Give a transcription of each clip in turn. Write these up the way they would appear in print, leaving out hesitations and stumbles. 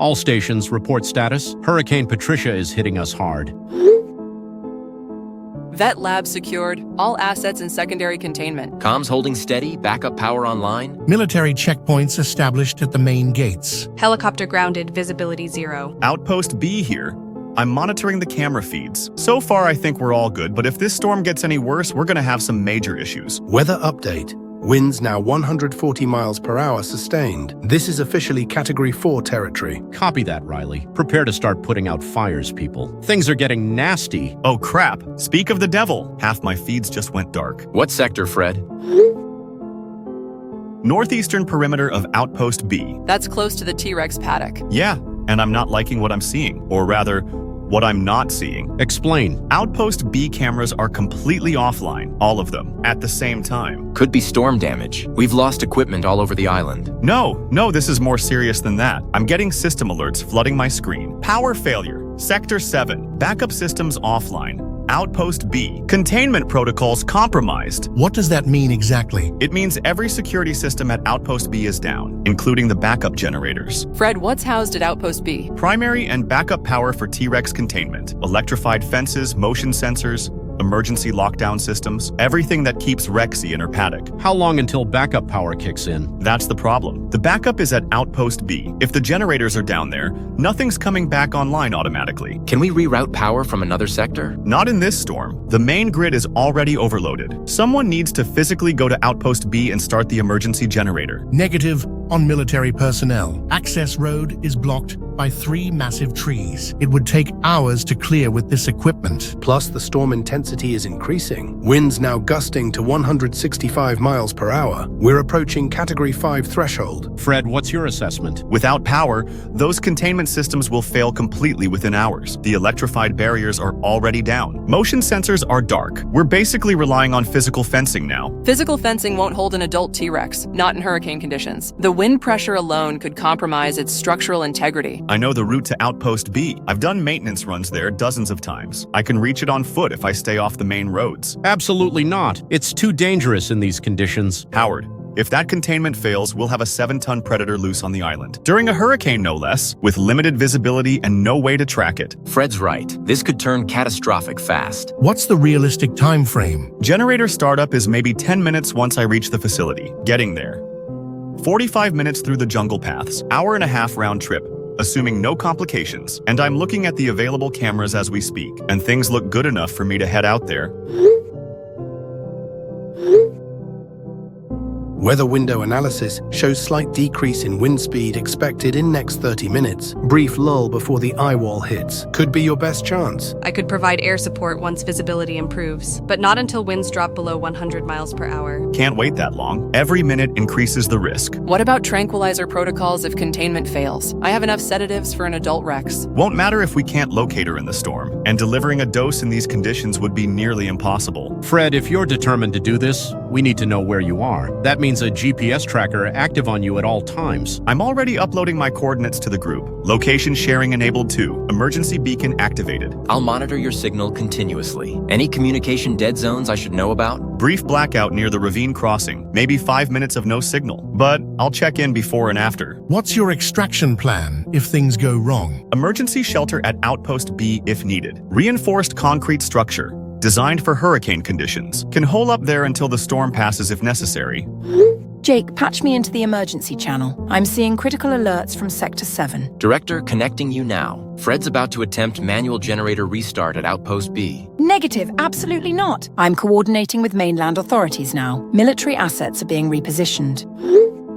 All stations report status. Hurricane Patricia is hitting us hard. Vet lab secured. All assets in secondary containment. Comms holding steady. Backup power online. Military checkpoints established at the main gates. Helicopter grounded, visibility 0. Outpost B here. I'm monitoring the camera feeds. So far, I think we're all good, but if this storm gets any worse, we're gonna have some major issues. Weather update. Winds now 140 miles per hour sustained. This is officially Category 4 territory. Copy that, Riley. Prepare to start putting out fires, people. Things are getting nasty. Oh crap, speak of the devil. Half my feeds just went dark. What sector, Fred? Northeastern perimeter of Outpost B. That's close to the T-Rex paddock. Yeah, and I'm not liking what I'm seeing. Or rather, what I'm not seeing. Explain. Outpost B cameras are completely offline, all of them, at the same time. Could be storm damage. We've lost equipment all over the island. No, this is more serious than that. I'm getting system alerts flooding my screen. Power failure. Sector 7. Backup systems offline. Outpost B. Containment protocols compromised. What does that mean exactly? It means every security system at Outpost B is down, including the backup generators. Fred, what's housed at Outpost B? Primary and backup power for T-Rex containment. Electrified fences, motion sensors, emergency lockdown systems, everything that keeps Rexy in her paddock. How long until backup power kicks in? That's the problem. The backup is at Outpost B. If the generators are down there, nothing's coming back online automatically. Can we reroute power from another sector? Not in this storm. The main grid is already overloaded. Someone needs to physically go to Outpost B and start the emergency generator. Negative on military personnel. Access road is blocked by 3 massive trees. It would take hours to clear with this equipment. Plus, the storm intensity is increasing. Winds now gusting to 165 miles per hour. We're approaching Category 5 threshold. Fred, what's your assessment? Without power, those containment systems will fail completely within hours. The electrified barriers are already down. Motion sensors are dark. We're basically relying on physical fencing now. Physical fencing won't hold an adult T-Rex, not in hurricane conditions. The wind pressure alone could compromise its structural integrity. I know the route to Outpost B. I've done maintenance runs there dozens of times. I can reach it on foot if I stay off the main roads. Absolutely not. It's too dangerous in these conditions. Howard, if that containment fails, we'll have a 7-ton predator loose on the island. During a hurricane, no less, with limited visibility and no way to track it. Fred's right. This could turn catastrophic fast. What's the realistic time frame? Generator startup is maybe 10 minutes once I reach the facility. Getting there. 45 minutes through the jungle paths, hour-and-a-half round trip, assuming no complications. And I'm looking at the available cameras as we speak, and things look good enough for me to head out there. Weather window analysis shows slight decrease in wind speed expected in next 30 minutes. Brief lull before the eye wall hits. Could be your best chance. I could provide air support once visibility improves, but not until winds drop below 100 miles per hour. Can't wait that long. Every minute increases the risk. What about tranquilizer protocols if containment fails? I have enough sedatives for an adult Rex. Won't matter if we can't locate her in the storm, and delivering a dose in these conditions would be nearly impossible. Fred, if you're determined to do this, we need to know where you are. That means a GPS tracker active on you at all times. I'm already uploading my coordinates to the group. Location sharing enabled too. Emergency beacon activated. I'll monitor your signal continuously. Any communication dead zones I should know about? Brief blackout near the ravine crossing. Maybe 5 minutes of no signal. But I'll check in before and after. What's your extraction plan if things go wrong? Emergency shelter at Outpost B if needed. Reinforced concrete structure. Designed for hurricane conditions. Can hole up there until the storm passes if necessary. Jake, patch me into the emergency channel. I'm seeing critical alerts from Sector 7. Director, connecting you now. Fred's about to attempt manual generator restart at Outpost B. Negative, absolutely not. I'm coordinating with mainland authorities now. Military assets are being repositioned.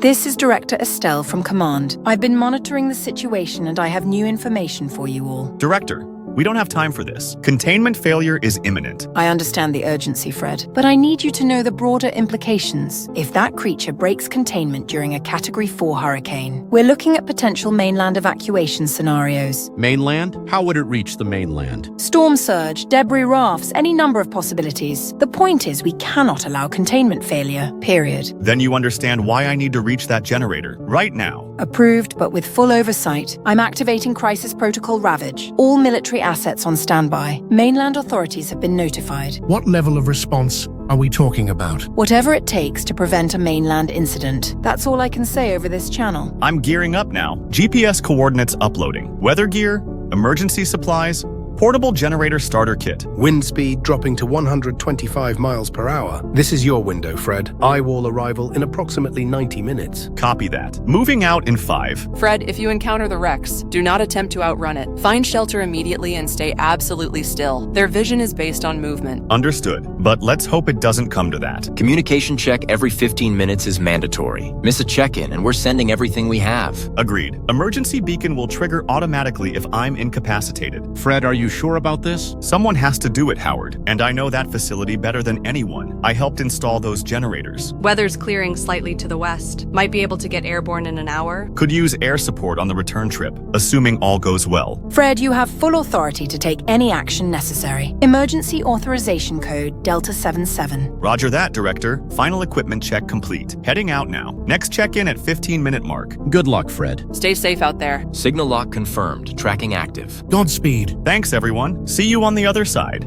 This is Director Estelle from Command. I've been monitoring the situation and I have new information for you all. Director, we don't have time for this. Containment failure is imminent. I understand the urgency, Fred, but I need you to know the broader implications. If that creature breaks containment during a Category 4 hurricane, we're looking at potential mainland evacuation scenarios. Mainland? How would it reach the mainland? Storm surge, debris rafts, any number of possibilities. The point is we cannot allow containment failure, period. Then you understand why I need to reach that generator, right now. Approved, but with full oversight. I'm activating Crisis Protocol Ravage. All military assets on standby. Mainland authorities have been notified. What level of response are we talking about? Whatever it takes to prevent a mainland incident. That's all I can say over this channel. I'm gearing up now. GPS coordinates uploading. Weather gear, emergency supplies, portable generator starter kit. Wind speed dropping to 125 miles per hour. This is your window, Fred. Eyewall arrival in approximately 90 minutes. Copy that. Moving out in 5. Fred, if you encounter the Rex, do not attempt to outrun it. Find shelter immediately and stay absolutely still. Their vision is based on movement. Understood, but let's hope it doesn't come to that. Communication check every 15 minutes is mandatory. Miss a check-in and we're sending everything we have. Agreed. Emergency beacon will trigger automatically if I'm incapacitated. Fred, are you sure about this? Someone has to do it, Howard, and I know that facility better than anyone. I helped install those generators. Weather's clearing slightly to the west. Might be able to get airborne in an hour. Could use air support on the return trip, assuming all goes well. Fred, you have full authority to take any action necessary. Emergency authorization code Delta 77. Roger that, Director. Final equipment check complete. Heading out now. Next check-in at 15-minute mark. Good luck, Fred. Stay safe out there. Signal lock confirmed. Tracking active. Godspeed. Thanks, everyone. See you on the other side.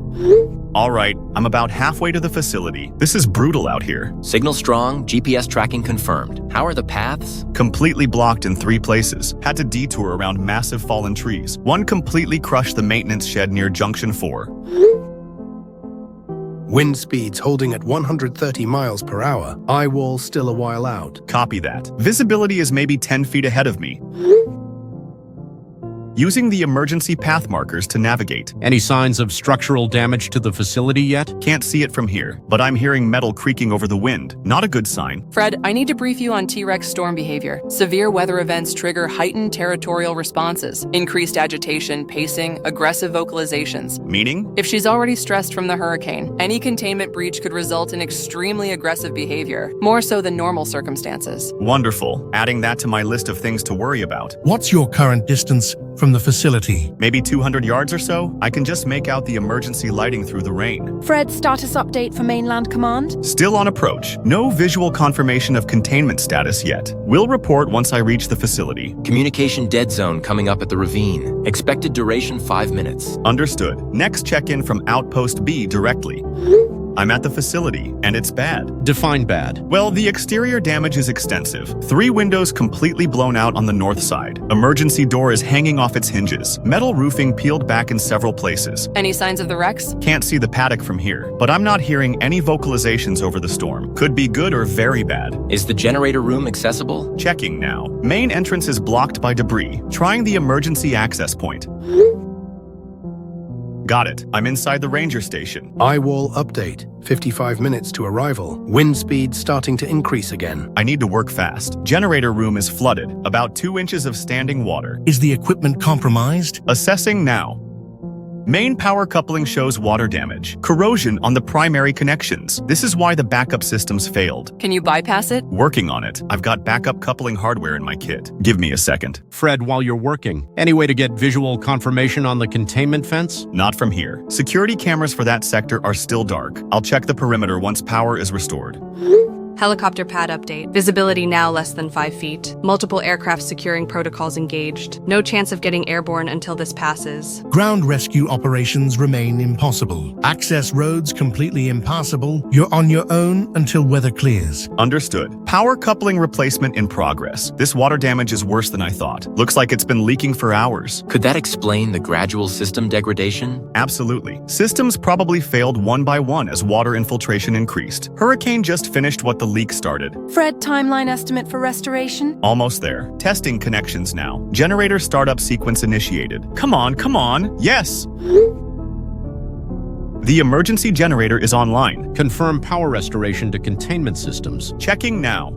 All right, I'm about halfway to the facility. This is brutal out here. Signal strong. GPS tracking confirmed. How are the paths? Completely blocked in 3 places. Had to detour around massive fallen trees. One completely crushed the maintenance shed near Junction 4. Wind speeds holding at 130 miles per hour. Eyewall still a while out. Copy that. Visibility is maybe 10 feet ahead of me. Using the emergency path markers to navigate. Any signs of structural damage to the facility yet? Can't see it from here, but I'm hearing metal creaking over the wind. Not a good sign. Fred, I need to brief you on T-Rex storm behavior. Severe weather events trigger heightened territorial responses, increased agitation, pacing, aggressive vocalizations. Meaning? If she's already stressed from the hurricane, any containment breach could result in extremely aggressive behavior, more so than normal circumstances. Wonderful. Adding that to my list of things to worry about. What's your current distance from the facility? Maybe 200 yards or so? I can just make out the emergency lighting through the rain. Fred, status update for mainland command? Still on approach. No visual confirmation of containment status yet. Will report once I reach the facility. Communication dead zone coming up at the ravine. Expected duration 5 minutes. Understood. Next check-in from Outpost B directly. I'm at the facility, and it's bad. Define bad. Well, the exterior damage is extensive. 3 windows completely blown out on the north side. Emergency door is hanging off its hinges. Metal roofing peeled back in several places. Any signs of the Rex? Can't see the paddock from here, but I'm not hearing any vocalizations over the storm. Could be good or very bad. Is the generator room accessible? Checking now. Main entrance is blocked by debris. Trying the emergency access point. Got it. I'm inside the ranger station. Eyewall update. 55 minutes to arrival. Wind speed starting to increase again. I need to work fast. Generator room is flooded. About 2 inches of standing water. Is the equipment compromised? Assessing now. Main power coupling shows water damage. Corrosion on the primary connections. This is why the backup systems failed. Can you bypass it? Working on it. I've got backup coupling hardware in my kit. Give me a second. Fred, while you're working, any way to get visual confirmation on the containment fence? Not from here. Security cameras for that sector are still dark. I'll check the perimeter once power is restored. Helicopter pad update. Visibility now less than 5 feet. Multiple aircraft securing protocols engaged. No chance of getting airborne until this passes. Ground rescue operations remain impossible. Access roads completely impassable. You're on your own until weather clears. Understood. Power coupling replacement in progress. This water damage is worse than I thought. Looks like it's been leaking for hours. Could that explain the gradual system degradation? Absolutely. Systems probably failed one by one as water infiltration increased. Hurricane just finished what the leak started. Fred, timeline estimate for restoration? Almost there. Testing connections now. Generator startup sequence initiated. Come on, come on. Yes! The emergency generator is online. Confirm power restoration to containment systems. Checking now.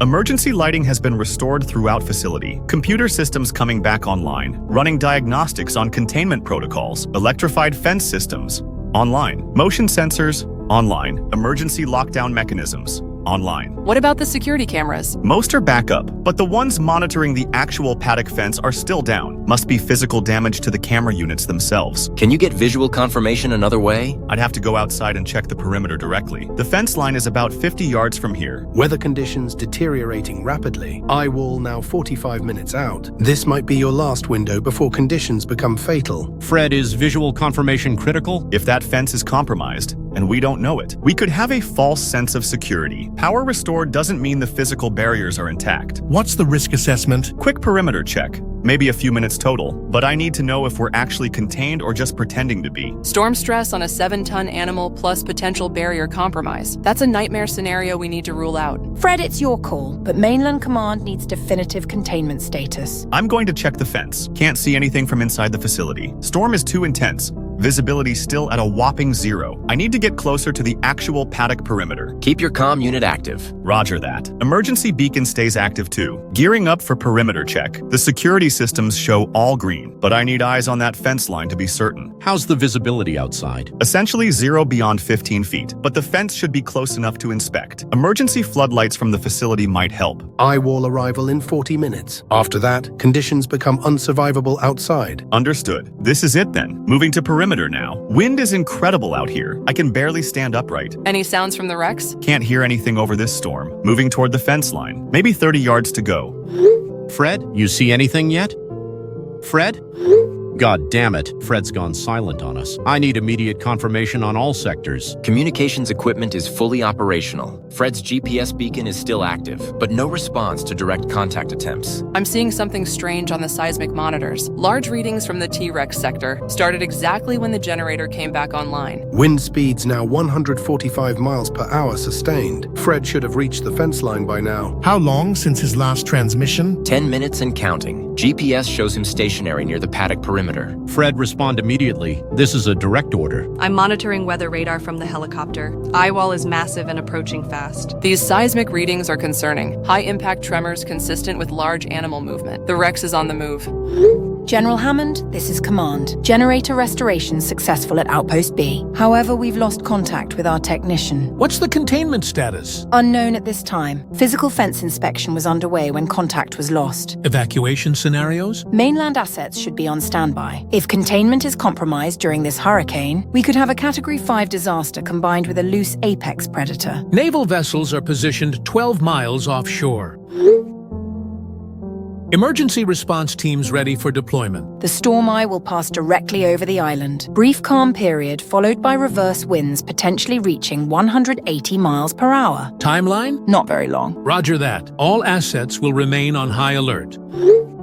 Emergency lighting has been restored throughout facility. Computer systems coming back online. Running diagnostics on containment protocols. Electrified fence systems. Online. Motion sensors. Online. Emergency lockdown mechanisms. Online. What about the security cameras? Most are backup, but the ones monitoring the actual paddock fence are still down. Must be physical damage to the camera units themselves. Can you get visual confirmation another way? I'd have to go outside and check the perimeter directly. The fence line is about 50 yards from here. Weather conditions deteriorating rapidly. Eyewall now 45 minutes out. This might be your last window before conditions become fatal. Fred, is visual confirmation critical? If that fence is compromised, and we don't know it. We could have a false sense of security. Power restored doesn't mean the physical barriers are intact. What's the risk assessment? Quick perimeter check. Maybe a few minutes total, but I need to know if we're actually contained or just pretending to be. Storm stress on a 7-ton animal plus potential barrier compromise. That's a nightmare scenario we need to rule out. Fred, it's your call, but Mainland Command needs definitive containment status. I'm going to check the fence. Can't see anything from inside the facility. Storm is too intense. Visibility still at a whopping 0. I need to get closer to the actual paddock perimeter. Keep your comm unit active. Roger that. Emergency beacon stays active too. Gearing up for perimeter check. The security systems show all green, but I need eyes on that fence line to be certain. How's the visibility outside? Essentially 0 beyond 15 feet, but the fence should be close enough to inspect. Emergency floodlights from the facility might help. Eye wall arrival in 40 minutes. After that, conditions become unsurvivable outside. Understood. This is it then. Moving to perimeter now. Wind is incredible out here. I can barely stand upright. Any sounds from the wrecks? Can't hear anything over this storm. Moving toward the fence line. Maybe 30 yards to go. Fred, you see anything yet? Fred? God damn it, Fred's gone silent on us. I need immediate confirmation on all sectors. Communications equipment is fully operational. Fred's GPS beacon is still active, but no response to direct contact attempts. I'm seeing something strange on the seismic monitors. Large readings from the T-Rex sector started exactly when the generator came back online. Wind speeds now 145 miles per hour sustained. Fred should have reached the fence line by now. How long since his last transmission? 10 minutes and counting. GPS shows him stationary near the paddock perimeter. Fred, respond immediately. This is a direct order. I'm monitoring weather radar from the helicopter. Eye wall is massive and approaching fast. These seismic readings are concerning. High-impact tremors consistent with large animal movement. The Rex is on the move. General Hammond, this is Command. Generator restoration successful at Outpost B. However, we've lost contact with our technician. What's the containment status? Unknown at this time. Physical fence inspection was underway when contact was lost. Evacuation scenarios? Mainland assets should be on standby. If containment is compromised during this hurricane, we could have a Category 5 disaster combined with a loose apex predator. Naval vessels are positioned 12 miles offshore. Emergency response teams ready for deployment. The storm eye will pass directly over the island. Brief calm period followed by reverse winds potentially reaching 180 miles per hour. Timeline? Not very long. Roger that. All assets will remain on high alert.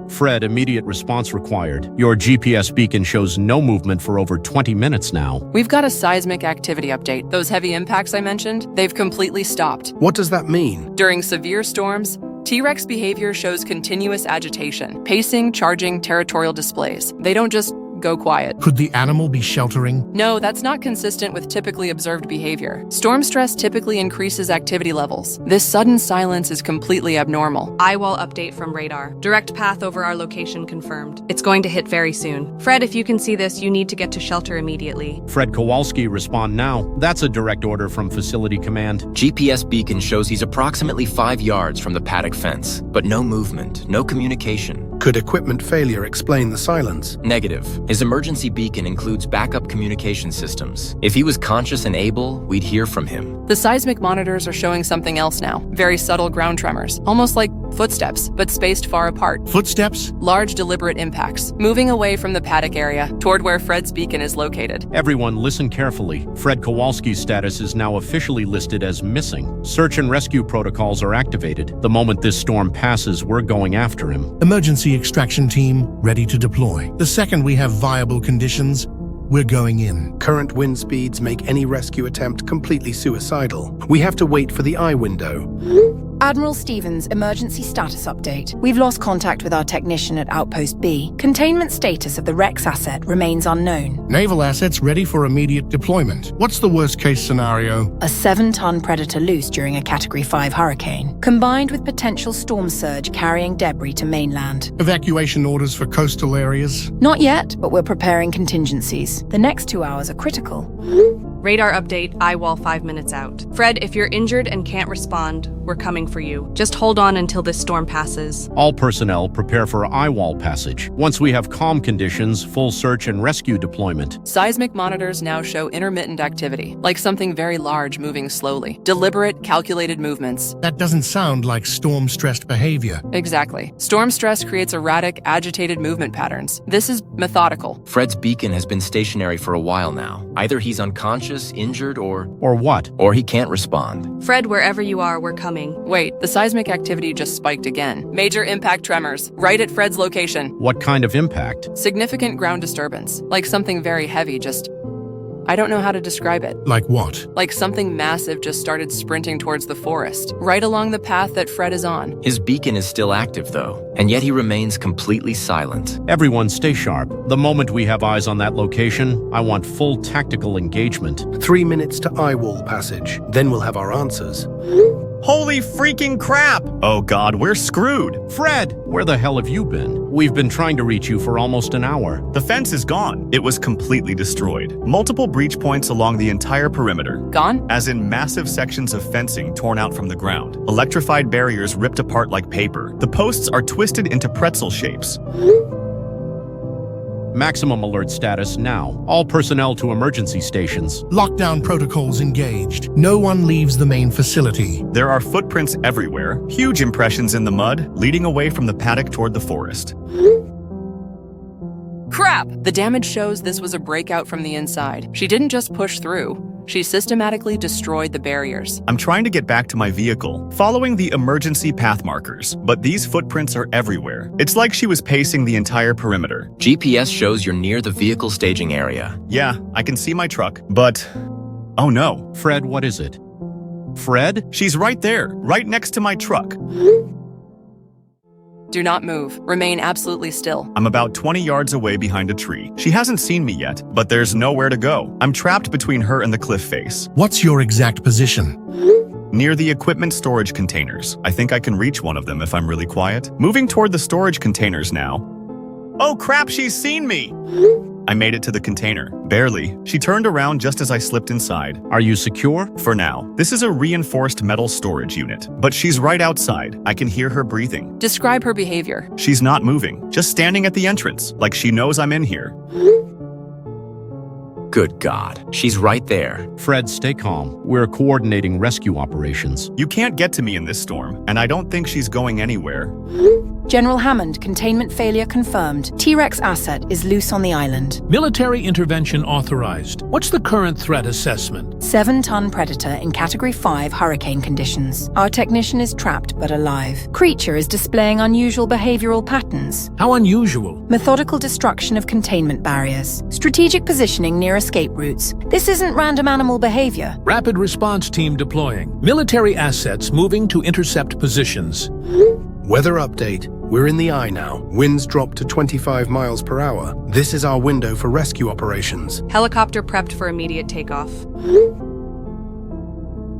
Fred, immediate response required. Your GPS beacon shows no movement for over 20 minutes now. We've got a seismic activity update. Those heavy impacts I mentioned, they've completely stopped. What does that mean? During severe storms, T-Rex behavior shows continuous agitation, pacing, charging, territorial displays. They don't just go quiet. Could the animal be sheltering? No, that's not consistent with typically observed behavior. Storm stress typically increases activity levels. This sudden silence is completely abnormal. Eye wall update from radar. Direct path over our location confirmed. It's going to hit very soon. Fred, if you can see this, you need to get to shelter immediately. Fred Kowalski, respond now. That's a direct order from Facility Command. GPS beacon shows he's approximately 5 yards from the paddock fence, but no movement, no communication. Could equipment failure explain the silence? Negative. His emergency beacon includes backup communication systems. If he was conscious and able, we'd hear from him. The seismic monitors are showing something else now. Very subtle ground tremors, almost like footsteps, but spaced far apart. Footsteps? Large deliberate impacts, moving away from the paddock area toward where Fred's beacon is located. Everyone listen carefully. Fred Kowalski's status is now officially listed as missing. Search and rescue protocols are activated. The moment this storm passes, we're going after him. Emergency extraction team ready to deploy. The second we have viable conditions, we're going in. Current wind speeds make any rescue attempt completely suicidal. We have to wait for the eye window. Admiral Stevens, emergency status update. We've lost contact with our technician at Outpost B. Containment status of the Rex asset remains unknown. Naval assets ready for immediate deployment. What's the worst case scenario? A 7-ton predator loose during a Category 5 hurricane, combined with potential storm surge carrying debris to mainland. Evacuation orders for coastal areas? Not yet, but we're preparing contingencies. The next 2 hours are critical. Radar update, eye wall 5 minutes out. Fred, if you're injured and can't respond, we're coming for you. Just hold on until this storm passes. All personnel prepare for eye wall passage. Once we have calm conditions, full search and rescue deployment. Seismic monitors now show intermittent activity, like something very large moving slowly. Deliberate, calculated movements. That doesn't sound like storm-stressed behavior. Exactly. Storm stress creates erratic, agitated movement patterns. This is methodical. Fred's beacon has been stationary for a while now. Either he's unconscious unconscious, injured, or what? Or he can't respond. Fred, wherever you are, we're coming. Wait, the seismic activity just spiked again. Major impact tremors, right at Fred's location. What kind of impact? Significant ground disturbance, like something very heavy I don't know how to describe it. Like what? Like something massive just started sprinting towards the forest, right along the path that Fred is on. His beacon is still active, though, and yet he remains completely silent. Everyone stay sharp. The moment we have eyes on that location, I want full tactical engagement. 3 minutes to eyewall passage. Then we'll have our answers. Holy freaking crap! Oh god, we're screwed. Fred, where the hell have you been? We've been trying to reach you for almost an hour. The fence is gone. It was completely destroyed. Multiple breach points along the entire perimeter. Gone? As in massive sections of fencing torn out from the ground. Electrified barriers ripped apart like paper. The posts are twisted into pretzel shapes. Maximum alert status now. All personnel to emergency stations. Lockdown protocols engaged. No one leaves the main facility. There are footprints everywhere, huge impressions in the mud, leading away from the paddock toward the forest. Crap! The damage shows this was a breakout from the inside. She didn't just push through. She systematically destroyed the barriers. I'm trying to get back to my vehicle, following the emergency path markers, but these footprints are everywhere. It's like she was pacing the entire perimeter. GPS shows you're near the vehicle staging area. Yeah, I can see my truck, but... oh no. Fred, what is it? Fred? She's right there, right next to my truck. Do not move. Remain absolutely still. I'm about 20 yards away behind a tree. She hasn't seen me yet, but there's nowhere to go. I'm trapped between her and the cliff face. What's your exact position? Near the equipment storage containers. I think I can reach one of them if I'm really quiet. Moving toward the storage containers now. Oh crap, she's seen me! I made it to the container. Barely. She turned around just as I slipped inside. Are you secure? For now. This is a reinforced metal storage unit, but she's right outside. I can hear her breathing. Describe her behavior. She's not moving, just standing at the entrance, like she knows I'm in here. Good God, she's right there. Fred, stay calm. We're coordinating rescue operations. You can't get to me in this storm, and I don't think she's going anywhere. General Hammond, containment failure confirmed. T-Rex asset is loose on the island. Military intervention authorized. What's the current threat assessment? 7-ton predator in Category 5 hurricane conditions. Our technician is trapped but alive. Creature is displaying unusual behavioral patterns. How unusual. Methodical destruction of containment barriers. Strategic positioning near escape routes. This isn't random animal behavior. Rapid response team deploying. Military assets moving to intercept positions. Weather update. We're in the eye now. Winds drop to 25 miles per hour. This is our window for rescue operations. Helicopter prepped for immediate takeoff.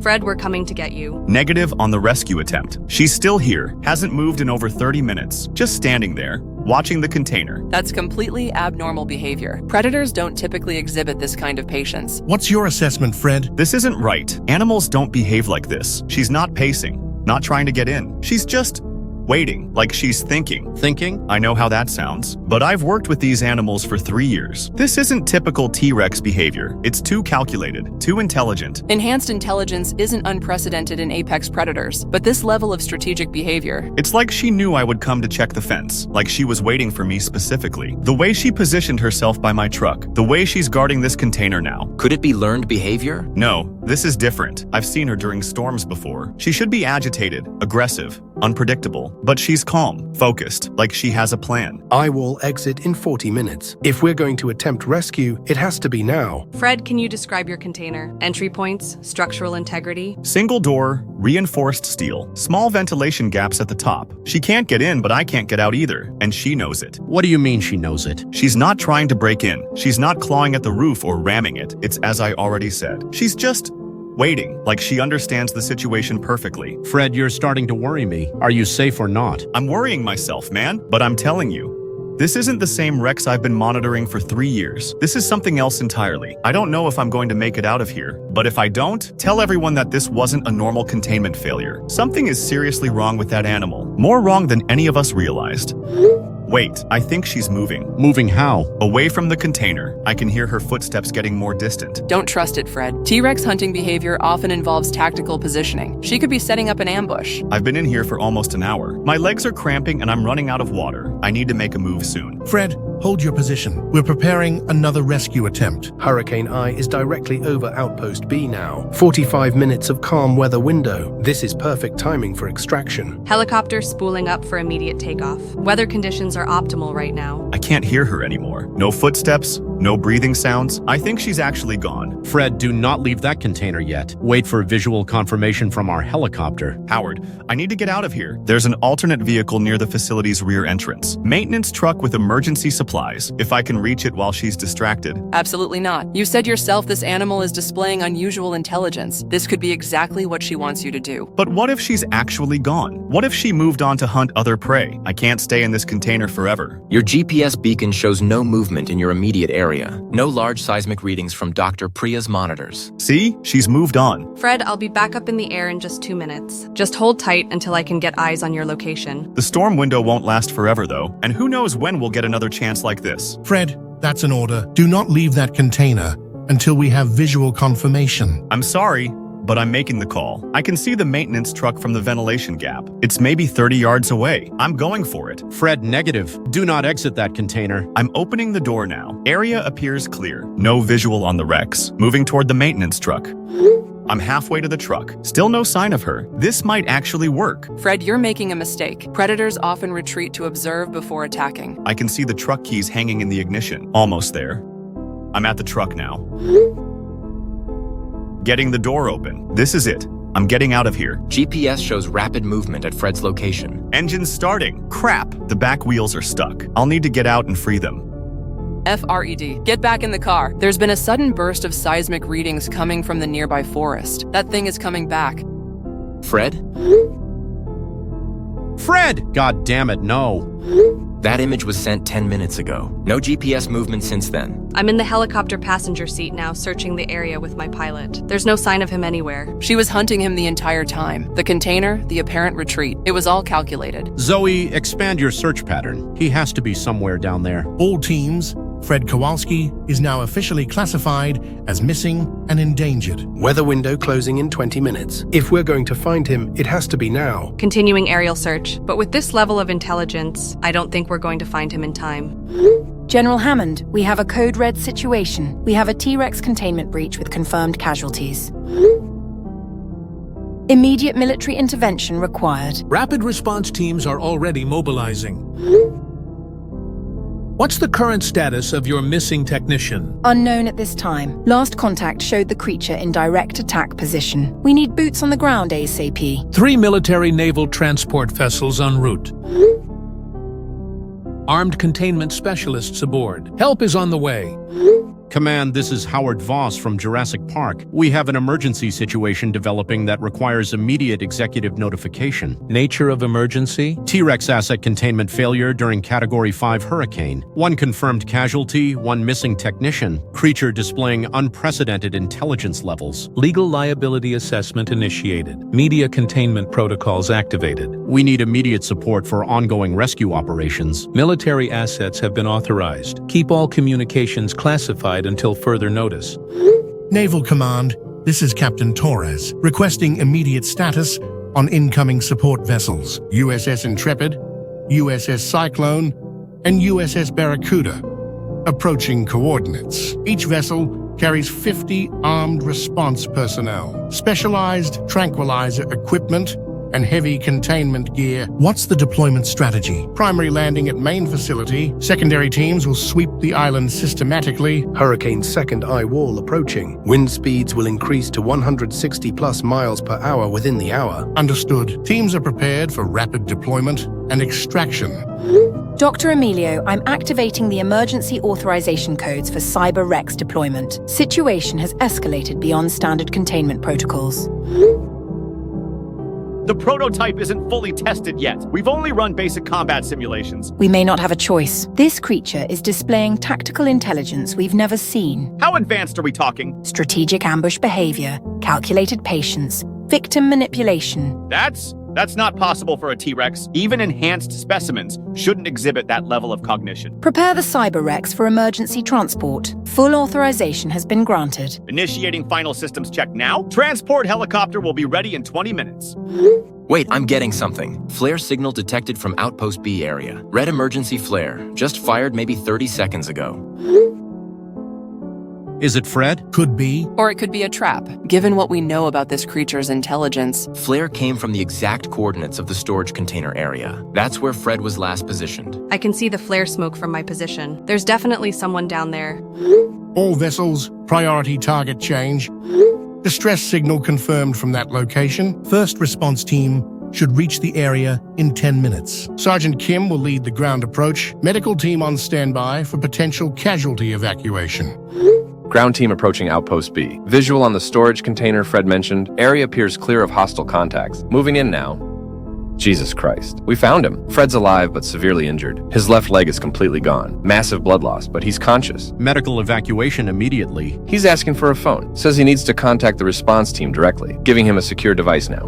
Fred, we're coming to get you. Negative on the rescue attempt. She's still here, hasn't moved in over 30 minutes, just standing there, watching the container. That's completely abnormal behavior. Predators don't typically exhibit this kind of patience. What's your assessment, Fred? This isn't right. Animals don't behave like this. She's not pacing, not trying to get in. She's just waiting, like she's thinking. Thinking? I know how that sounds, but I've worked with these animals for 3 years. This isn't typical T-Rex behavior. It's too calculated, too intelligent. Enhanced intelligence isn't unprecedented in apex predators, but this level of strategic behavior. It's like she knew I would come to check the fence, like she was waiting for me specifically. The way she positioned herself by my truck, the way she's guarding this container now. Could it be learned behavior? No, this is different. I've seen her during storms before. She should be agitated, aggressive, unpredictable, but she's calm, focused, like she has a plan. Eyewall exit in 40 minutes. If we're going to attempt rescue, it has to be now. Fred, can you describe your container? Entry points, structural integrity? Single door, reinforced steel, small ventilation gaps at the top. She can't get in, but I can't get out either, and she knows it. What do you mean she knows it? She's not trying to break in. She's not clawing at the roof or ramming it. It's as I already said. She's just waiting, like she understands the situation perfectly. Fred, you're starting to worry me. Are you safe or not? I'm worrying myself, man, but I'm telling you, this isn't the same Rex I've been monitoring for 3 years. This is something else entirely. I don't know if I'm going to make it out of here, but if I don't, tell everyone that this wasn't a normal containment failure. Something is seriously wrong with that animal. More wrong than any of us realized. Wait, I think she's moving. Moving how? Away from the container. I can hear her footsteps getting more distant. Don't trust it, Fred. T-Rex hunting behavior often involves tactical positioning. She could be setting up an ambush. I've been in here for almost an hour. My legs are cramping and I'm running out of water. I need to make a move soon. Fred, hold your position. We're preparing another rescue attempt. Hurricane I is directly over Outpost B now. 45 minutes of calm weather window. This is perfect timing for extraction. Helicopter spooling up for immediate takeoff. Weather conditions are optimal right now. I can't hear her anymore. No footsteps, no breathing sounds. I think she's actually gone. Fred, do not leave that container yet. Wait for visual confirmation from our helicopter. Howard, I need to get out of here. There's an alternate vehicle near the facility's rear entrance. Maintenance truck with emergency supplies, if I can reach it while she's distracted. Absolutely not. You said yourself this animal is displaying unusual intelligence. This could be exactly what she wants you to do. But what if she's actually gone? What if she moved on to hunt other prey? I can't stay in this container forever. Your GPS beacon shows no movement in your immediate area. No large seismic readings from Dr. Priya's monitors. See? She's moved on. Fred, I'll be back up in the air in just 2 minutes. Just hold tight until I can get eyes on your location. The storm window won't last forever, though, and who knows when we'll get another chance like this. Fred, that's an order. Do not leave that container until we have visual confirmation. I'm sorry, but I'm making the call. I can see the maintenance truck from the ventilation gap. It's maybe 30 yards away. I'm going for it. Fred, negative. Do not exit that container. I'm opening the door now. Area appears clear. No visual on the wrecks. Moving toward the maintenance truck. I'm halfway to the truck. Still no sign of her. This might actually work. Fred, you're making a mistake. Predators often retreat to observe before attacking. I can see the truck keys hanging in the ignition. Almost there. I'm at the truck now. Getting the door open. This is it. I'm getting out of here. GPS shows rapid movement at Fred's location. Engine's starting. Crap. The back wheels are stuck. I'll need to get out and free them. FRED. Get back in the car. There's been a sudden burst of seismic readings coming from the nearby forest. That thing is coming back. Fred? Fred! God damn it, no. That image was sent 10 minutes ago. No GPS movement since then. I'm in the helicopter passenger seat now, searching the area with my pilot. There's no sign of him anywhere. She was hunting him the entire time. The container, the apparent retreat. It was all calculated. Zoe, expand your search pattern. He has to be somewhere down there. All teams, Fred Kowalski is now officially classified as missing and endangered. Weather window closing in 20 minutes. If we're going to find him, it has to be now. Continuing aerial search. But with this level of intelligence, I don't think we're going to find him in time. General Hammond, we have a code red situation. We have a T-Rex containment breach with confirmed casualties. Immediate military intervention required. Rapid response teams are already mobilizing. What's the current status of your missing technician? Unknown at this time. Last contact showed the creature in direct attack position. We need boots on the ground ASAP. 3 military naval transport vessels en route. Armed containment specialists aboard. Help is on the way. Command, this is Howard Voss from Jurassic Park. We have an emergency situation developing that requires immediate executive notification. Nature of emergency? T-Rex asset containment failure during Category 5 hurricane. 1 confirmed casualty, 1 missing technician. Creature displaying unprecedented intelligence levels. Legal liability assessment initiated. Media containment protocols activated. We need immediate support for ongoing rescue operations. Military assets have been authorized. Keep all communications classified until further notice. Naval Command, this is Captain Torres, requesting immediate status on incoming support vessels. USS Intrepid, USS Cyclone, and USS Barracuda. Approaching coordinates. Each vessel carries 50 armed response personnel, specialized tranquilizer equipment, and heavy containment gear. What's the deployment strategy? Primary landing at main facility. Secondary teams will sweep the island systematically. Hurricane's second eye wall approaching. Wind speeds will increase to 160 plus miles per hour within the hour. Understood. Teams are prepared for rapid deployment and extraction. Dr. Emilio, I'm activating the emergency authorization codes for Cyber Rex deployment. Situation has escalated beyond standard containment protocols. The prototype isn't fully tested yet. We've only run basic combat simulations. We may not have a choice. This creature is displaying tactical intelligence we've never seen. How advanced are we talking? Strategic ambush behavior, calculated patience, victim manipulation. That's That's not possible for a T-Rex. Even enhanced specimens shouldn't exhibit that level of cognition. Prepare the Cyber-Rex for emergency transport. Full authorization has been granted. Initiating final systems check now. Transport helicopter will be ready in 20 minutes. Wait, I'm getting something. Flare signal detected from Outpost B area. Red emergency flare. Just fired maybe 30 seconds ago. Is it Fred? Could be. Or it could be a trap, given what we know about this creature's intelligence. Flare came from the exact coordinates of the storage container area. That's where Fred was last positioned. I can see the flare smoke from my position. There's definitely someone down there. All vessels, priority target change. Distress signal confirmed from that location. First response team should reach the area in 10 minutes. Sergeant Kim will lead the ground approach. Medical team on standby for potential casualty evacuation. Ground team approaching Outpost B. Visual on the storage container Fred mentioned. Area appears clear of hostile contacts. Moving in now. Jesus Christ. We found him. Fred's alive but severely injured. His left leg is completely gone. Massive blood loss, but he's conscious. Medical evacuation immediately. He's asking for a phone. Says he needs to contact the response team directly, giving him a secure device now.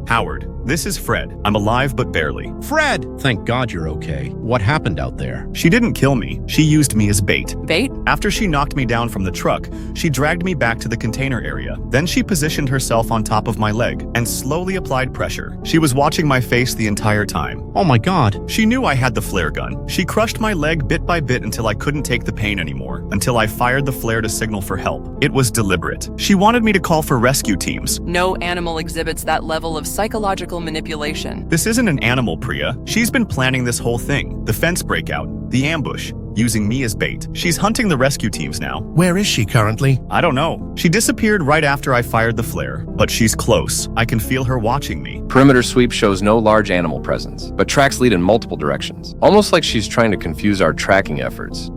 Howard, this is Fred. I'm alive but barely. Fred! Thank God you're okay. What happened out there? She didn't kill me. She used me as bait. Bait? After she knocked me down from the truck, she dragged me back to the container area. Then she positioned herself on top of my leg and slowly applied pressure. She was watching my face the entire time. Oh my God. She knew I had the flare gun. She crushed my leg bit by bit until I couldn't take the pain anymore, until I fired the flare to signal for help. It was deliberate. She wanted me to call for rescue teams. No animal exhibits that level of psychological manipulation. This isn't an animal, Priya. She's been planning this whole thing. The fence breakout, the ambush, using me as bait. She's hunting the rescue teams now. Where is she currently? I don't know. She disappeared right after I fired the flare, but she's close. I can feel her watching me. Perimeter sweep shows no large animal presence, but tracks lead in multiple directions. Almost like she's trying to confuse our tracking efforts.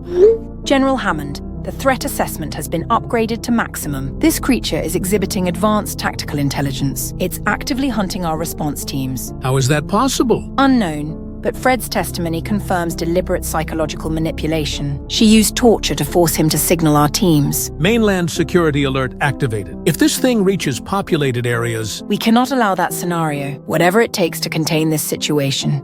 General Hammond, the threat assessment has been upgraded to maximum. This creature is exhibiting advanced tactical intelligence. It's actively hunting our response teams. How is that possible? Unknown, but Fred's testimony confirms deliberate psychological manipulation. She used torture to force him to signal our teams. Mainland security alert activated. If this thing reaches populated areas... We cannot allow that scenario, whatever it takes to contain this situation.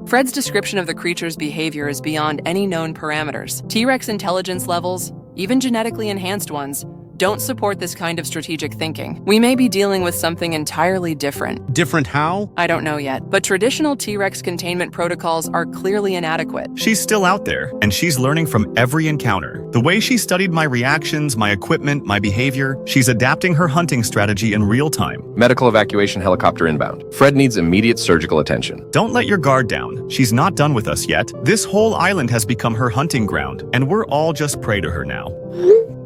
Fred's description of the creature's behavior is beyond any known parameters. T-Rex intelligence levels, even genetically enhanced ones, don't support this kind of strategic thinking. We may be dealing with something entirely different. Different how? I don't know yet, but traditional T-Rex containment protocols are clearly inadequate. She's still out there, and she's learning from every encounter. The way she studied my reactions, my equipment, my behavior, she's adapting her hunting strategy in real time. Medical evacuation helicopter inbound. Fred needs immediate surgical attention. Don't let your guard down. She's not done with us yet. This whole island has become her hunting ground, and we're all just prey to her now.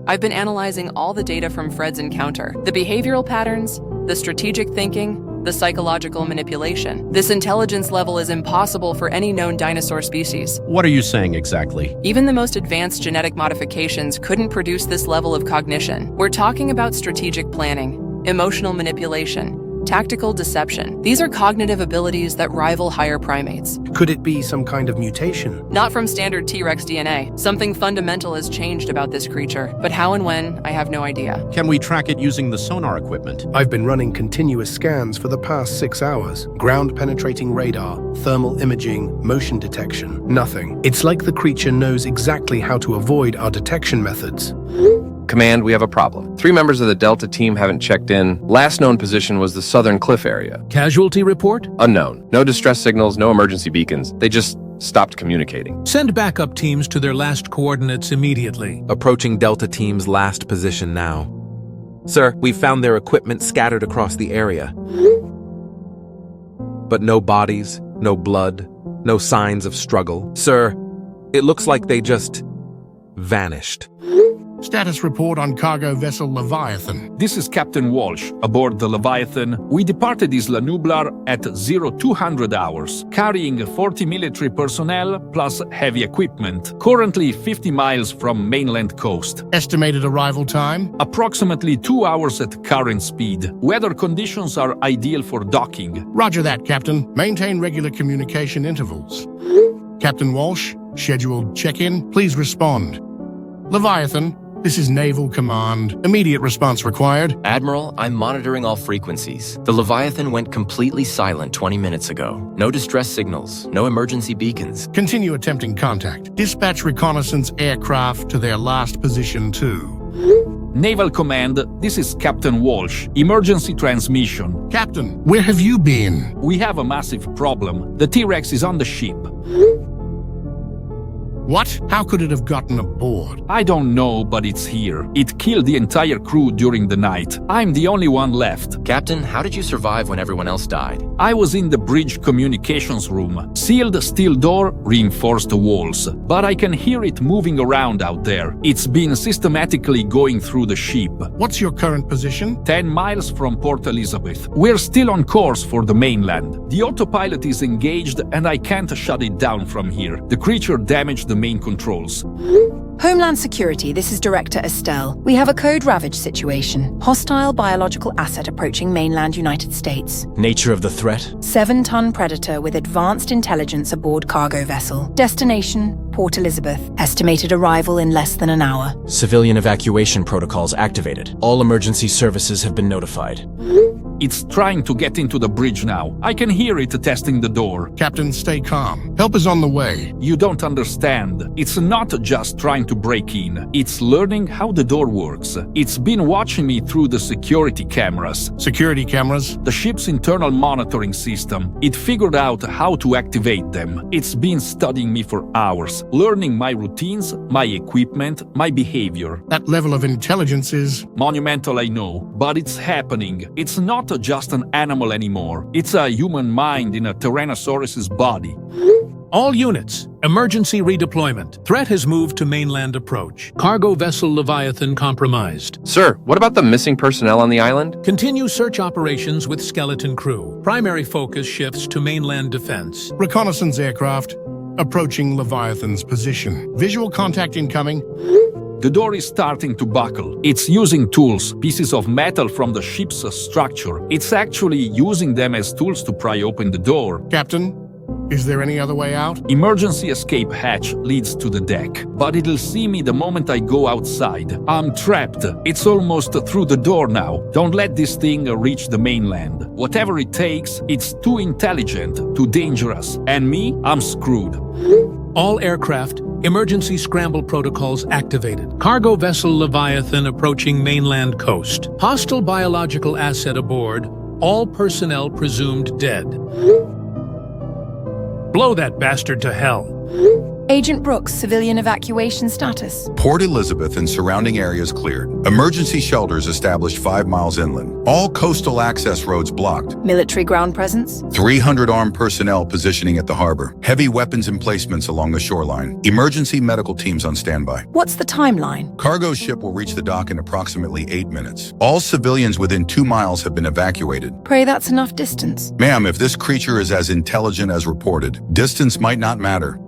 I've been analyzing all the data from Fred's encounter. The behavioral patterns, the strategic thinking, the psychological manipulation. This intelligence level is impossible for any known dinosaur species. What are you saying exactly? Even the most advanced genetic modifications couldn't produce this level of cognition. We're talking about strategic planning, emotional manipulation, tactical deception. These are cognitive abilities that rival higher primates. Could it be some kind of mutation? Not from standard T-Rex DNA. Something fundamental has changed about this creature, but how and when, I have no idea. Can we track it using the sonar equipment? I've been running continuous scans for the past 6 hours. Ground-penetrating radar, thermal imaging, motion detection, nothing. It's like the creature knows exactly how to avoid our detection methods. Command, we have a problem. 3 members of the Delta team haven't checked in. Last known position was the southern cliff area. Casualty report? Unknown. No distress signals, no emergency beacons. They just stopped communicating. Send backup teams to their last coordinates immediately. Approaching Delta Team's last position now. Sir, we've found their equipment scattered across the area. But no bodies, no blood, no signs of struggle. Sir, it looks like they just vanished. Status report on cargo vessel Leviathan. This is Captain Walsh. Aboard the Leviathan, we departed Isla Nublar at 0200 hours, carrying 40 military personnel plus heavy equipment, currently 50 miles from mainland coast. Estimated arrival time? Approximately 2 hours at current speed. Weather conditions are ideal for docking. Roger that, Captain. Maintain regular communication intervals. Captain Walsh, scheduled check-in. Please respond. Leviathan, This is Naval Command. Immediate response required. Admiral, I'm monitoring all frequencies. The Leviathan went completely silent 20 minutes ago. No distress signals, no emergency beacons. Continue attempting contact. Dispatch reconnaissance aircraft to their last position too. Naval Command, this is Captain Walsh. Emergency transmission. Captain, where have you been? We have a massive problem. The T-Rex is on the ship. What? How could it have gotten aboard? I don't know, but it's here. It killed the entire crew during the night. I'm the only one left. Captain, how did you survive when everyone else died? I was in the bridge communications room. Sealed steel door, reinforced walls. But I can hear it moving around out there. It's been systematically going through the ship. What's your current position? 10 miles from Port Elizabeth. We're still on course for the mainland. The autopilot is engaged and I can't shut it down from here. The creature damaged the main controls. Homeland Security, this is Director Estelle. We have a code ravage situation. Hostile biological asset approaching mainland United States. Nature of the threat? 7-ton predator with advanced intelligence aboard cargo vessel. Destination, Port Elizabeth. Estimated arrival in less than an hour. Civilian evacuation protocols activated. All emergency services have been notified. It's trying to get into the bridge now. I can hear it testing the door. Captain, stay calm. Help is on the way. You don't understand. It's not just trying to break in. It's learning how the door works. It's been watching me through the security cameras. Security cameras? The ship's internal monitoring system. It figured out how to activate them. It's been studying me for hours, learning my routines, my equipment, my behavior. That level of intelligence is monumental, I know, but it's happening. It's not just an animal anymore. It's a human mind in a Tyrannosaurus's body. All units, emergency redeployment. Threat has moved to mainland approach. Cargo vessel Leviathan compromised. Sir, what about the missing personnel on the island? Continue search operations with skeleton crew. Primary focus shifts to mainland defense. Reconnaissance aircraft approaching Leviathan's position. Visual contact incoming. The door is starting to buckle. It's using tools, pieces of metal from the ship's structure. It's actually using them as tools to pry open the door. Captain, is there any other way out? Emergency escape hatch leads to the deck, but it'll see me the moment I go outside. I'm trapped. It's almost through the door now. Don't let this thing reach the mainland. Whatever it takes, it's too intelligent, too dangerous. And me, I'm screwed. All aircraft, emergency scramble protocols activated. Cargo vessel Leviathan approaching mainland coast. Hostile biological asset aboard. All personnel presumed dead. Blow that bastard to hell. Agent Brooks, civilian evacuation status. Port Elizabeth and surrounding areas cleared. Emergency shelters established 5 miles inland. All coastal access roads blocked. Military ground presence. 300 armed personnel positioning at the harbor. Heavy weapons emplacements along the shoreline. Emergency medical teams on standby. What's the timeline? Cargo ship will reach the dock in approximately 8 minutes. All civilians within 2 miles have been evacuated. Pray that's enough distance. Ma'am, if this creature is as intelligent as reported, distance might not matter.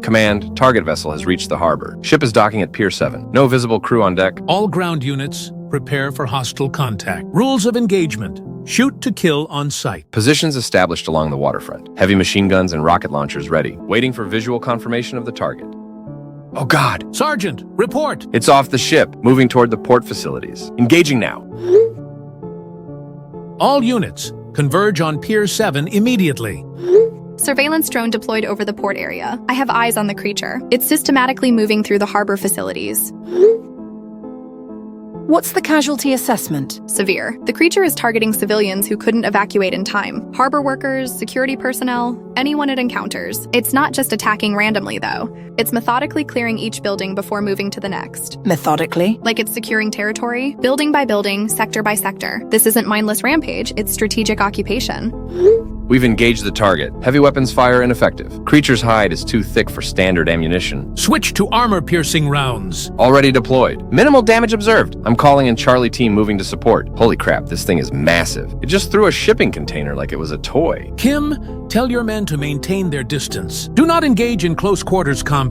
Command, target vessel has reached the harbor. Ship is docking at Pier 7. No visible crew on deck. All ground units, prepare for hostile contact. Rules of engagement. Shoot to kill on sight. Positions established along the waterfront. Heavy machine guns and rocket launchers ready. Waiting for visual confirmation of the target. Oh God! Sergeant, report! It's off the ship, moving toward the port facilities. Engaging now. All units, converge on Pier 7 immediately. Surveillance drone deployed over the port area. I have eyes on the creature. It's systematically moving through the harbor facilities. What's the casualty assessment? Severe. The creature is targeting civilians who couldn't evacuate in time. Harbor workers, security personnel, anyone it encounters. It's not just attacking randomly, though. It's methodically clearing each building before moving to the next. Methodically? Like it's securing territory, building by building, sector by sector. This isn't mindless rampage, it's strategic occupation. We've engaged the target. Heavy weapons fire ineffective. Creature's hide is too thick for standard ammunition. Switch to armor-piercing rounds. Already deployed. Minimal damage observed. I'm calling in Charlie team moving to support. Holy crap, this thing is massive. It just threw a shipping container like it was a toy. Kim, tell your men to maintain their distance. Do not engage in close quarters combat.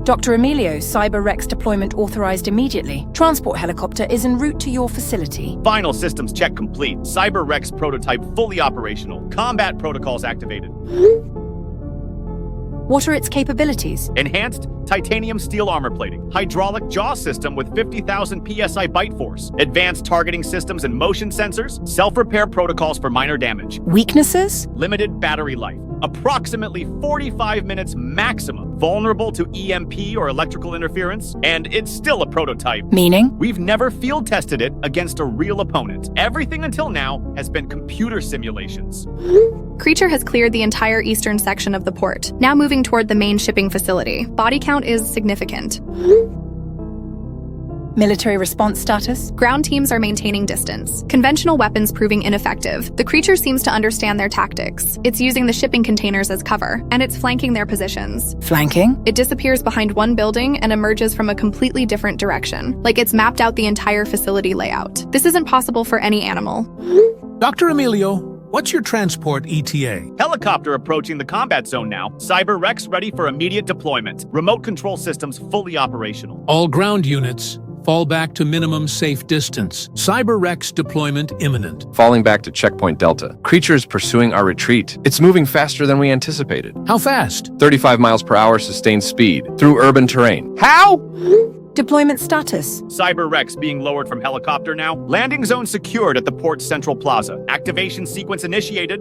Dr. Emilio, Cyber Rex deployment authorized immediately. Transport helicopter is en route to your facility. Final systems check complete. Cyber Rex prototype fully operational. Combat protocols activated. What are its capabilities? Enhanced titanium steel armor plating, hydraulic jaw system with 50,000 psi bite force, advanced targeting systems and motion sensors, self-repair protocols for minor damage. Weaknesses? Limited battery life, approximately 45 minutes maximum, vulnerable to EMP or electrical interference, and it's still a prototype. Meaning? We've never field tested it against a real opponent. Everything until now has been computer simulations. Creature has cleared the entire eastern section of the port, now moving toward the main shipping facility. Body count is significant. Military response status? Ground teams are maintaining distance. Conventional weapons proving ineffective. The creature seems to understand their tactics. It's using the shipping containers as cover, and it's flanking their positions. Flanking? It disappears behind one building and emerges from a completely different direction, like it's mapped out the entire facility layout. This isn't possible for any animal. Dr. Emilio, what's your transport ETA? Helicopter approaching the combat zone now. Cyber Rex ready for immediate deployment. Remote control systems fully operational. All ground units, fall back to minimum safe distance. Cyber Rex deployment imminent. Falling back to checkpoint Delta. Creature is pursuing our retreat. It's moving faster than we anticipated. How fast? 35 miles per hour sustained speed through urban terrain. How? Deployment status? Cyber Rex being lowered from helicopter now. Landing zone secured at the port's central plaza. Activation sequence initiated.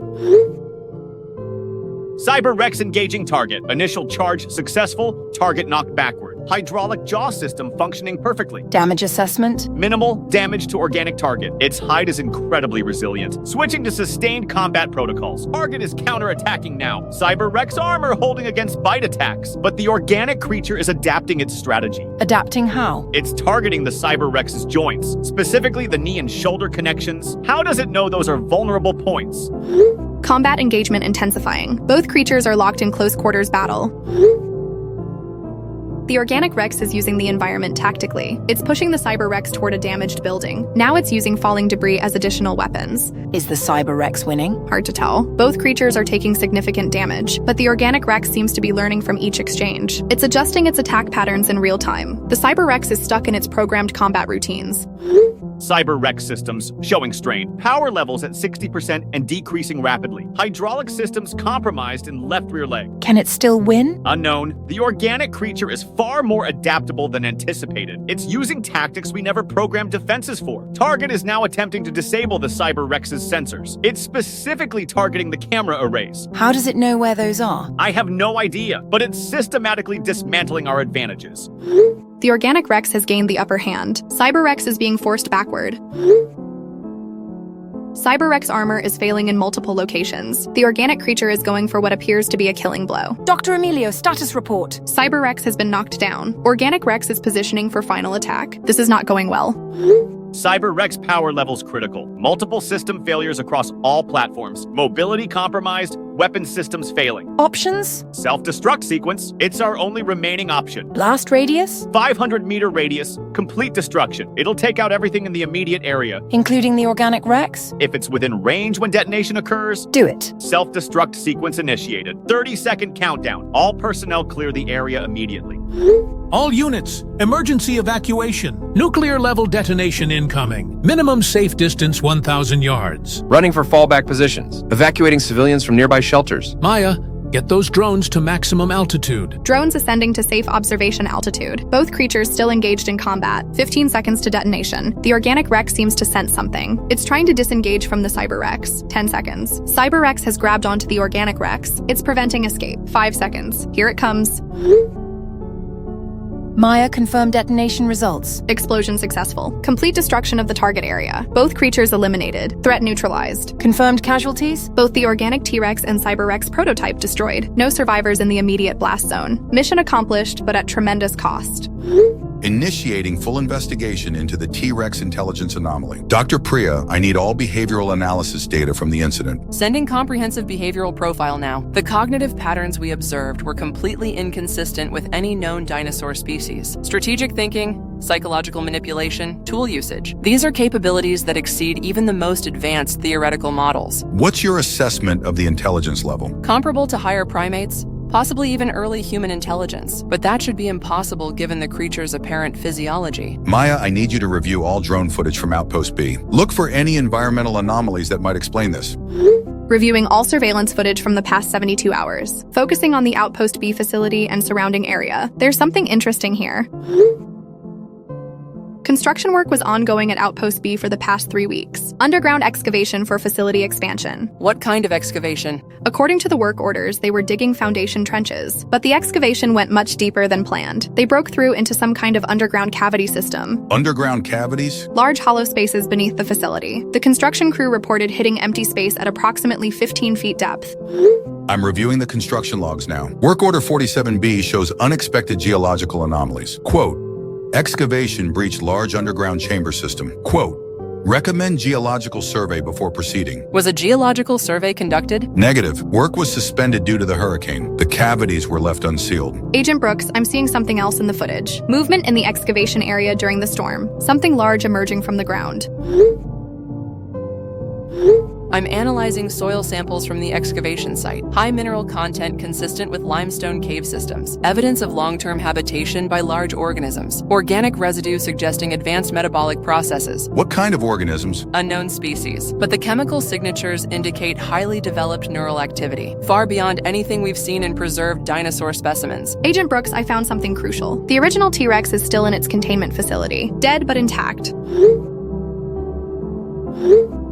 Cyber Rex engaging target. Initial charge successful. Target knocked backward. Hydraulic jaw system functioning perfectly. Damage assessment? Minimal damage to organic target. Its hide is incredibly resilient. Switching to sustained combat protocols. Target is counterattacking now. Cyber Rex armor holding against bite attacks. But the organic creature is adapting its strategy. Adapting how? It's targeting the Cyber Rex's joints, specifically the knee and shoulder connections. How does it know those are vulnerable points? Combat engagement intensifying. Both creatures are locked in close quarters battle. The Organic Rex is using the environment tactically. It's pushing the Cyber Rex toward a damaged building. Now it's using falling debris as additional weapons. Is the Cyber Rex winning? Hard to tell. Both creatures are taking significant damage, but the Organic Rex seems to be learning from each exchange. It's adjusting its attack patterns in real time. The Cyber Rex is stuck in its programmed combat routines. Cyber Rex systems showing strain. Power levels at 60% and decreasing rapidly. Hydraulic systems compromised in left rear leg. Can it still win? Unknown. The organic creature is far more adaptable than anticipated. It's using tactics we never programmed defenses for. Target is now attempting to disable the Cyber Rex's sensors. It's specifically targeting the camera arrays. How does it know where those are? I have no idea, but it's systematically dismantling our advantages. The Organic Rex has gained the upper hand. Cyber Rex is being forced backward. Cyber Rex armor is failing in multiple locations. The organic creature is going for what appears to be a killing blow. Dr. Emilio, status report. Cyber Rex has been knocked down. Organic Rex is positioning for final attack. This is not going well. Cyber Rex power levels critical. Multiple system failures across all platforms. Mobility compromised, weapon systems failing. Options? Self-destruct sequence. It's our only remaining option. Blast radius? 500-meter radius. Complete destruction. It'll take out everything in the immediate area. Including the Organic Rex? If it's within range when detonation occurs, do it. Self-destruct sequence initiated. 30-second countdown. All personnel clear the area immediately. All units, emergency evacuation. Nuclear level detonation incoming. Minimum safe distance 1,000 yards. Running for fallback positions. Evacuating civilians from nearby shelters. Maya, get those drones to maximum altitude. Drones ascending to safe observation altitude. Both creatures still engaged in combat. 15 seconds to detonation. The Organic Rex seems to sense something. It's trying to disengage from the Cyber Rex. 10 seconds. Cyber Rex has grabbed onto the Organic Rex. It's preventing escape. 5 seconds. Here it comes. Maya, confirmed detonation results. Explosion successful. Complete destruction of the target area. Both creatures eliminated. Threat neutralized. Confirmed casualties? Both the Organic T-Rex and Cyber Rex prototype destroyed. No survivors in the immediate blast zone. Mission accomplished, but at tremendous cost. Initiating full investigation into the T-Rex intelligence anomaly. Dr. Priya, I need all behavioral analysis data from the incident. Sending comprehensive behavioral profile now. The cognitive patterns we observed were completely inconsistent with any known dinosaur species. Strategic thinking, psychological manipulation, tool usage. These are capabilities that exceed even the most advanced theoretical models. What's your assessment of the intelligence level? Comparable to higher primates, possibly even early human intelligence, but that should be impossible given the creature's apparent physiology. Maya, I need you to review all drone footage from Outpost B. Look for any environmental anomalies that might explain this. reviewing all surveillance footage from the past 72 hours, focusing on the Outpost B facility and surrounding area. There's something interesting here. Construction work was ongoing at Outpost B for the past 3 weeks. Underground excavation for facility expansion. What kind of excavation? According to the work orders, they were digging foundation trenches, but the excavation went much deeper than planned. They broke through into some kind of underground cavity system. Underground cavities? Large hollow spaces beneath the facility. The construction crew reported hitting empty space at approximately 15 feet depth. I'm reviewing the construction logs now. Work order 47B shows unexpected geological anomalies. Quote, excavation breached large underground chamber system. Quote, recommend geological survey before proceeding. Was a geological survey conducted? Negative. Work was suspended due to the hurricane. The cavities were left unsealed. Agent Brooks, I'm seeing something else in the footage. Movement in the excavation area during the storm. Something large emerging from the ground. I'm analyzing soil samples from the excavation site. High mineral content consistent with limestone cave systems. Evidence of long-term habitation by large organisms. Organic residue suggesting advanced metabolic processes. What kind of organisms? Unknown species. But the chemical signatures indicate highly developed neural activity, far beyond anything we've seen in preserved dinosaur specimens. Agent Brooks, I found something crucial. The original T-Rex is still in its containment facility. Dead but intact.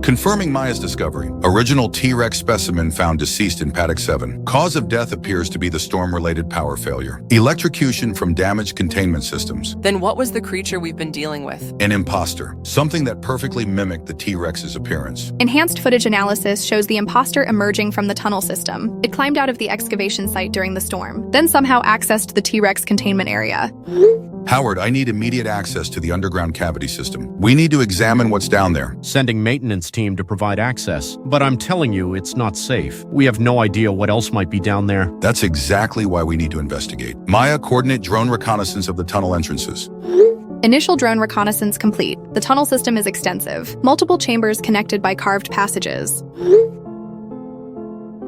Confirming Maya's discovery. Original T-Rex specimen found deceased in paddock 7. Cause of death appears to be the storm-related power failure. Electrocution from damaged containment systems. Then what was the creature we've been dealing with? An imposter. Something that perfectly mimicked the T-Rex's appearance. Enhanced footage analysis shows the imposter emerging from the tunnel system. It climbed out of the excavation site during the storm, then somehow accessed the T-Rex containment area. Howard, I need immediate access to the underground cavity system. We need to examine what's down there. Sending maintenance team to provide access. But I'm telling you, it's not safe. We have no idea what else might be down there. That's exactly why we need to investigate. Maya, coordinate drone reconnaissance of the tunnel entrances. Initial drone reconnaissance complete. The tunnel system is extensive. Multiple chambers connected by carved passages.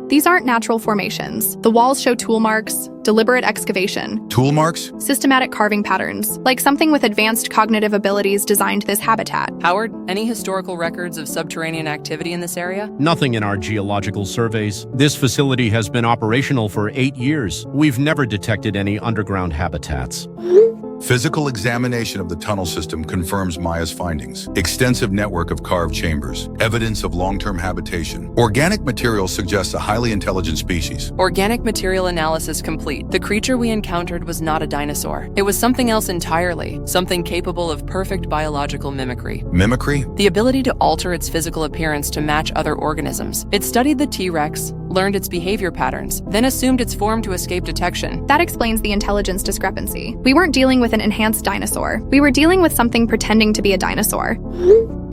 These aren't natural formations. The walls show tool marks, deliberate excavation. Tool marks? Systematic carving patterns, like something with advanced cognitive abilities designed this habitat. Howard, any historical records of subterranean activity in this area? Nothing in our geological surveys. This facility has been operational for 8 years. We've never detected any underground habitats. Physical examination of the tunnel system confirms Maya's findings. Extensive network of carved chambers. Evidence of long-term habitation. Organic material suggests a highly intelligent species. Organic material analysis complete. The creature we encountered was not a dinosaur. It was something else entirely. Something capable of perfect biological mimicry. Mimicry? The ability to alter its physical appearance to match other organisms. It studied the T-Rex, learned its behavior patterns, then assumed its form to escape detection. That explains the intelligence discrepancy. We weren't dealing with an enhanced dinosaur. We were dealing with something pretending to be a dinosaur.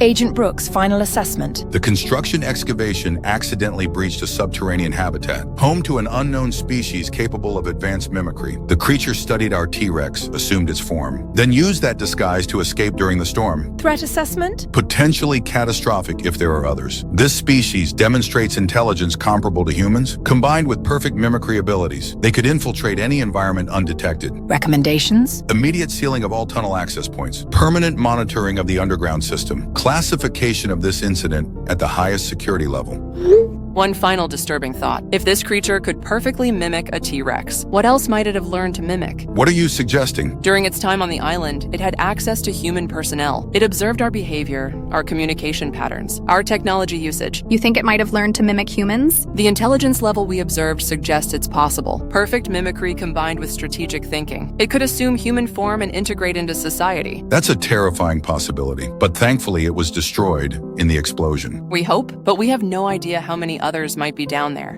Agent Brooks' final assessment. The construction excavation accidentally breached a subterranean habitat, home to an unknown species capable of advanced mimicry. The creature studied our T-Rex, assumed its form, then used that disguise to escape during the storm. Threat assessment? Potentially catastrophic if there are others. This species demonstrates intelligence comparable to humans, combined with perfect mimicry abilities. They could infiltrate any environment undetected. Recommendations? Immediate sealing of all tunnel access points. Permanent monitoring of the underground system. Classification of this incident at the highest security level. One final disturbing thought. If this creature could perfectly mimic a T-Rex, what else might it have learned to mimic? What are you suggesting? During its time on the island, it had access to human personnel. It observed our behavior, our communication patterns, our technology usage. You think it might have learned to mimic humans? The intelligence level we observed suggests it's possible. Perfect mimicry combined with strategic thinking. It could assume human form and integrate into society. That's a terrifying possibility, but thankfully it was destroyed in the explosion. We hope, but we have no idea how many others might be down there.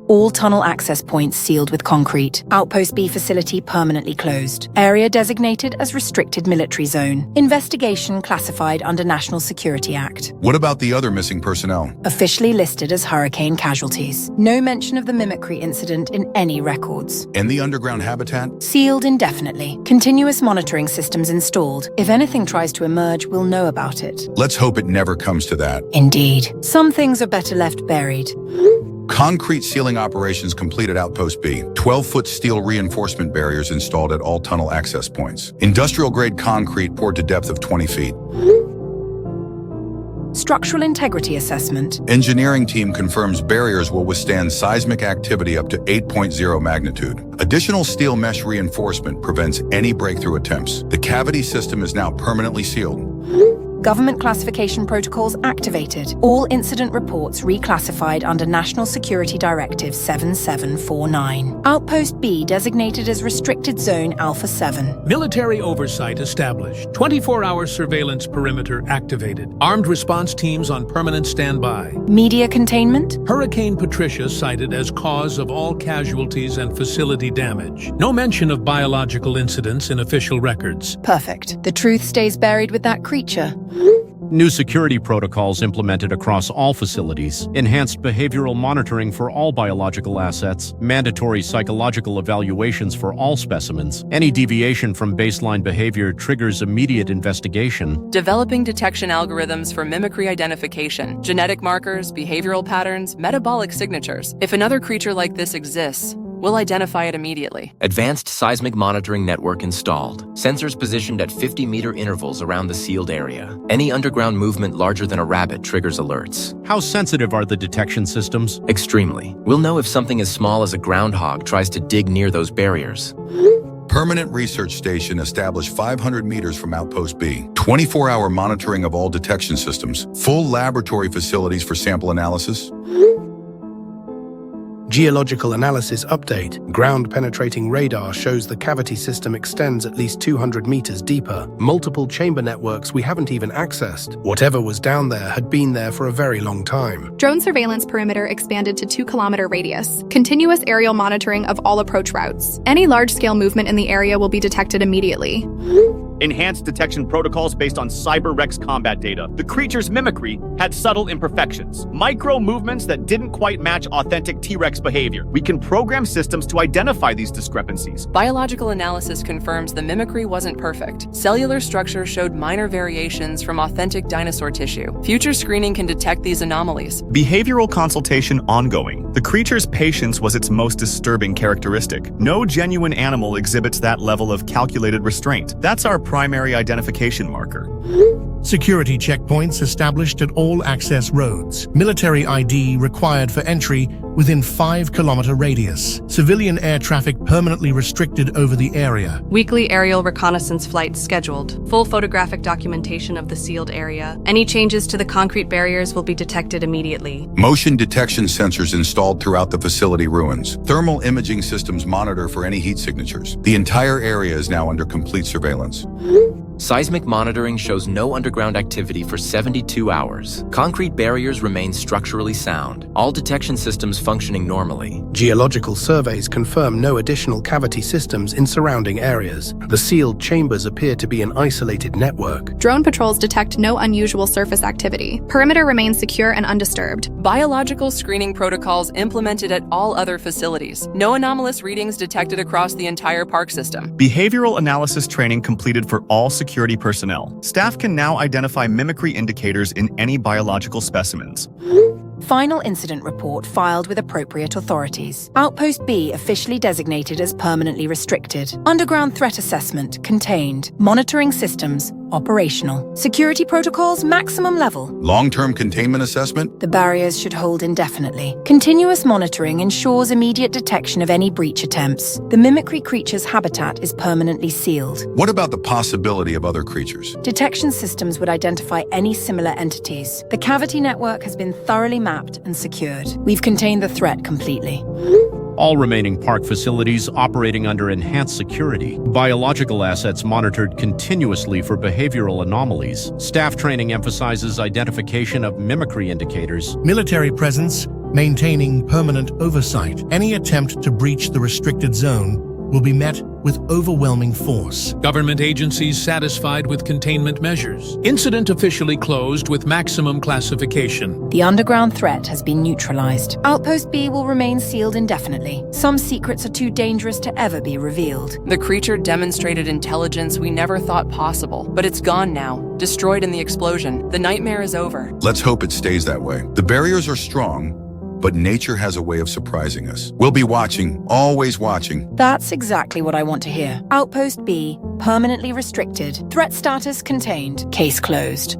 All tunnel access points sealed with concrete. Outpost B facility permanently closed. Area designated as restricted military zone. Investigation classified under National Security Act. What about the other missing personnel? Officially listed as hurricane casualties. No mention of the mimicry incident in any records. And the underground habitat? Sealed indefinitely. Continuous monitoring systems installed. If anything tries to emerge, we'll know about it. Let's hope it never comes to that. Indeed. Some things are better left buried. Concrete sealing operations complete at Outpost B. 12-foot steel reinforcement barriers installed at all tunnel access points. Industrial-grade concrete poured to depth of 20 feet. structural integrity assessment. Engineering team confirms barriers will withstand seismic activity up to 8.0 magnitude. Additional steel mesh reinforcement prevents any breakthrough attempts. The cavity system is now permanently sealed. Government classification protocols activated. All incident reports reclassified under National Security Directive 7749. Outpost B designated as Restricted Zone Alpha 7. Military oversight established. 24-hour surveillance perimeter activated. Armed response teams on permanent standby. Media containment? Hurricane Patricia cited as cause of all casualties and facility damage. No mention of biological incidents in official records. Perfect. The truth stays buried with that creature. New security protocols implemented across all facilities, enhanced behavioral monitoring for all biological assets, mandatory psychological evaluations for all specimens. Any deviation from baseline behavior triggers immediate investigation. Developing detection algorithms for mimicry identification, genetic markers, behavioral patterns, metabolic signatures. If another creature like this exists, we'll identify it immediately. Advanced seismic monitoring network installed. Sensors positioned at 50-meter intervals around the sealed area. Any underground movement larger than a rabbit triggers alerts. How sensitive are the detection systems? Extremely. We'll know if something as small as a groundhog tries to dig near those barriers. Permanent research station established 500 meters from Outpost B. 24-hour monitoring of all detection systems. Full laboratory facilities for sample analysis. Geological analysis update. Ground-penetrating radar shows the cavity system extends at least 200 meters deeper. Multiple chamber networks we haven't even accessed. Whatever was down there had been there for a very long time. Drone surveillance perimeter expanded to 2-kilometer radius. Continuous aerial monitoring of all approach routes. Any large-scale movement in the area will be detected immediately. Enhanced detection protocols based on Cyber-Rex combat data. The creature's mimicry had subtle imperfections. Micro movements that didn't quite match authentic T-Rex behavior. We can program systems to identify these discrepancies. Biological analysis confirms the mimicry wasn't perfect. Cellular structure showed minor variations from authentic dinosaur tissue. Future screening can detect these anomalies. Behavioral consultation ongoing. The creature's patience was its most disturbing characteristic. No genuine animal exhibits that level of calculated restraint. That's our primary identification marker. Security checkpoints established at all access roads. Military ID required for entry within 5-kilometer radius. Civilian air traffic permanently restricted over the area. Weekly aerial reconnaissance flights scheduled. Full photographic documentation of the sealed area. Any changes to the concrete barriers will be detected immediately. Motion detection sensors installed throughout the facility ruins. Thermal imaging systems monitor for any heat signatures. The entire area is now under complete surveillance. Seismic monitoring shows no underground activity for 72 hours. Concrete barriers remain structurally sound. All detection systems functioning normally. Geological surveys confirm no additional cavity systems in surrounding areas. The sealed chambers appear to be an isolated network. Drone patrols detect no unusual surface activity. Perimeter remains secure and undisturbed. Biological screening protocols implemented at all other facilities. No anomalous readings detected across the entire park system. Behavioral analysis training completed for all security personnel. Staff can now identify mimicry indicators in any biological specimens. Final incident report filed with appropriate authorities. Outpost B officially designated as permanently restricted. Underground threat assessment contained. Monitoring systems operational. Security protocols maximum level. Long-term containment assessment? The barriers should hold indefinitely. Continuous monitoring ensures immediate detection of any breach attempts. The mimicry creature's habitat is permanently sealed. What about the possibility of other creatures? Detection systems would identify any similar entities. The cavity network has been thoroughly mapped and secured. We've contained the threat completely. All remaining park facilities operating under enhanced security. Biological assets monitored continuously for behavioral anomalies. Staff training emphasizes identification of mimicry indicators. Military presence maintaining permanent oversight. Any attempt to breach the restricted zone will be met with overwhelming force. Government agencies satisfied with containment measures. Incident officially closed with maximum classification. The underground threat has been neutralized. Outpost B will remain sealed indefinitely. Some secrets are too dangerous to ever be revealed. The creature demonstrated intelligence we never thought possible, but it's gone now, destroyed in the explosion. The nightmare is over. Let's hope it stays that way. The barriers are strong, but nature has a way of surprising us. We'll be watching, always watching. That's exactly what I want to hear. Outpost B, permanently restricted. Threat status contained. Case closed.